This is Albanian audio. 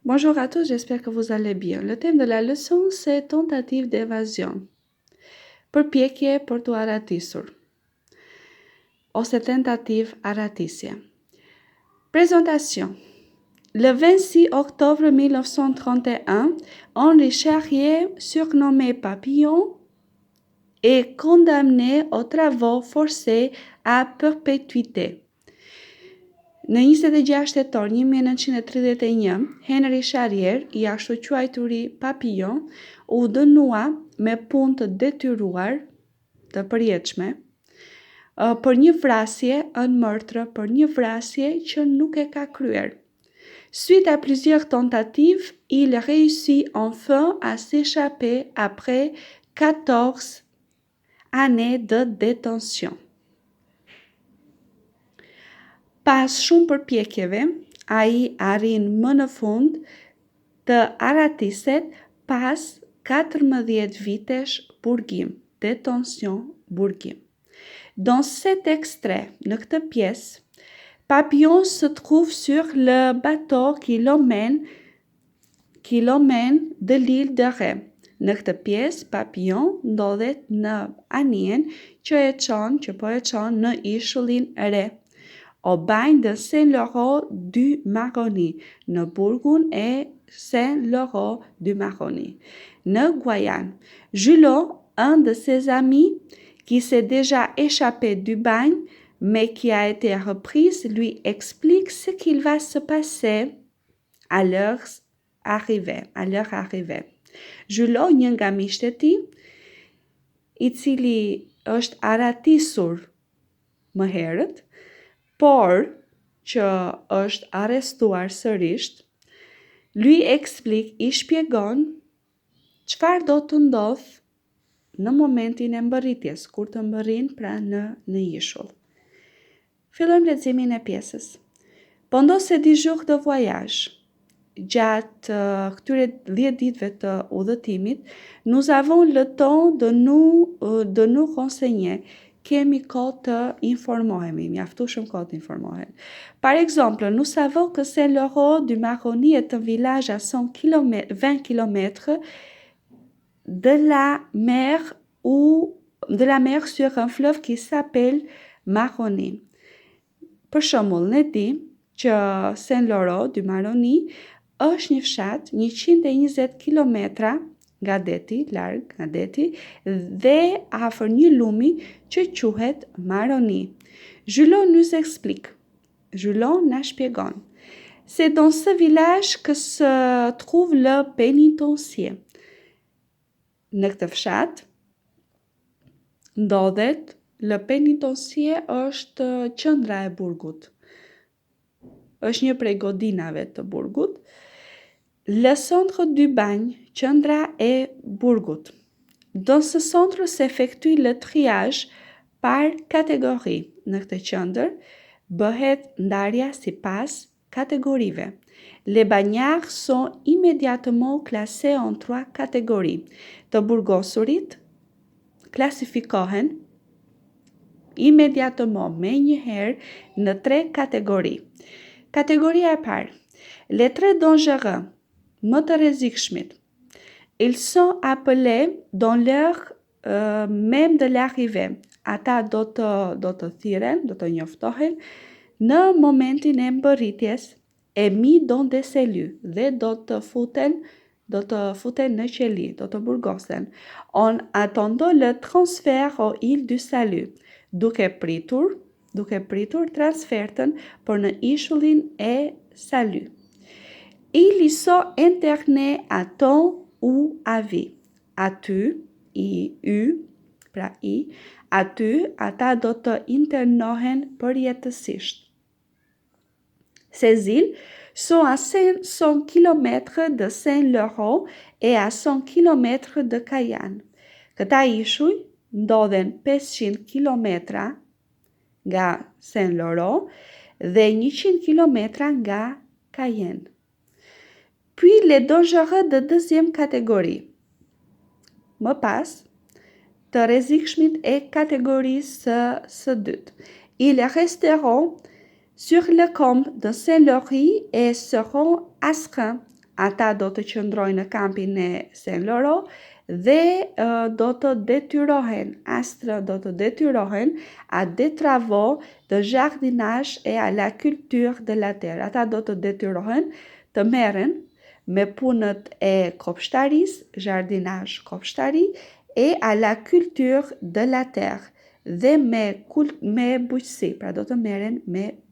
Bonjour à tous, j'espère que vous allez bien. Le thème de la leçon, c'est tentative d'évasion. Përpjekje për t'u aratisur ose tentative arratisia. Présentation. Le 26 octobre 1931, Henri Charrier, surnommé Papillon, est condamné aux travaux forcés à perpétuité. Në 26 shtetor 1931, Henri Charrier, i ashtu quajturi Papillon, u dënua me punë të detyruar, të përjetshme, për një vrasje en meurtre, për një vrasje që nuk e ka kryer. Suite à plusieurs tentatives, il réussit enfin à s'échapper après 14 années de détention. Pas shumë përpjekjeve, ai arrin më në fund të arratiset pas 14 vitesh burgim, détention, burgim. Dans cet extrait, në këtë pjesë, Papillon se trouve sur le bateau qui l'emmène de l'île de Ré. Në këtë pjesë, Papillon ndodhet në anien që po e çon në ishullin Re. Au bagne de Saint-Laurent du Maroni, në burgun e Saint-Laurent du Maroni. Në Guyane, Julot, un de ses amis qui s'est déjà échappé du bagne, mais qui a été repris, lui explique ce qu'il va se passer à leur arrivée. Julot, një nga miqtë e tij, i cili është arratisur më herët, por që është arrestuar sërish, lui explique, i shpjegon çfarë do të ndodh në momentin e mbërritjes, kur të mbërrin pra në ishull. Fillojmë leximin e pjesës. Pendant ces 10 jours de voyage, gjatë këtyre 10 ditëve të udhëtimit, nous avons le temps de nous renseigner. Kemi kohë të informohemi, mjaftueshëm kohë të informohemi. Par exemple, nous savons que Saint-Laurent du Maroni est un village à 20 km de la mer sur un fleuve qui s'appelle Maroni. Për shembull, ne dim që Saint-Laurent du Maroni është një fshat 120 kilometra nga deti, larg nga deti, dhe afër një lumi që quhet Maroni. Julot nous explique. Julot na shpjegon. C'est dans ce village que se trouve le pénitencier. Në këtë fshat ndodhet le pénitencier është qendra e burgut. Është një prej godinave të burgut. Le centre du bagne, qendra e burgut. Dans ce centre s'effectue le triage par catégorie. Në këtë qendër bëhet ndarja sipas kategorive. Les bagnards sont immédiatement classés en 3 catégories. Të burgosurit klasifikohen immédiatement, me njëherë, në 3 kategori. Kategoria e parë, les très dangereux, më të rrezikshmit. Ils sont appelés dans l'heure même de l'arrivée. Ata do të thirren, do të njoftohen në momentin e mbërritjes, et mis dans des cellules, dhe do të futen në qeli, do të burgosen. En attendant le transfert aux îles du Salut, duke pritur transfertën për në ishullin e Salut. Ils y sont internés à temps ou à vie. Aty, ata do të internohen përjetësisht. Ces îles sont à 500 km de Saint-Laurent et à 100 km de Cayenne. Këta ishuj ndodhen 500 km nga Saint-Laurent dhe 100 km nga Cayenne. Puis les dangereux de deuxième catégorie. Më pas, të rrezikshmit e kategorisë së dytë. Ils resteront sur le camp de Saint-Laurie et seront astreints ata do të qëndrojnë në kampin e Saint Laurent dhe do të detyrohen, astre do të detyrohen à des travaux de jardinage et à la culture de la terre. Ata do të detyrohen të merren me punët e kopshtarisë, jardinage kopshtari, et à la culture de la terre dhe me bujqësi, pra do të merren me bujqësi.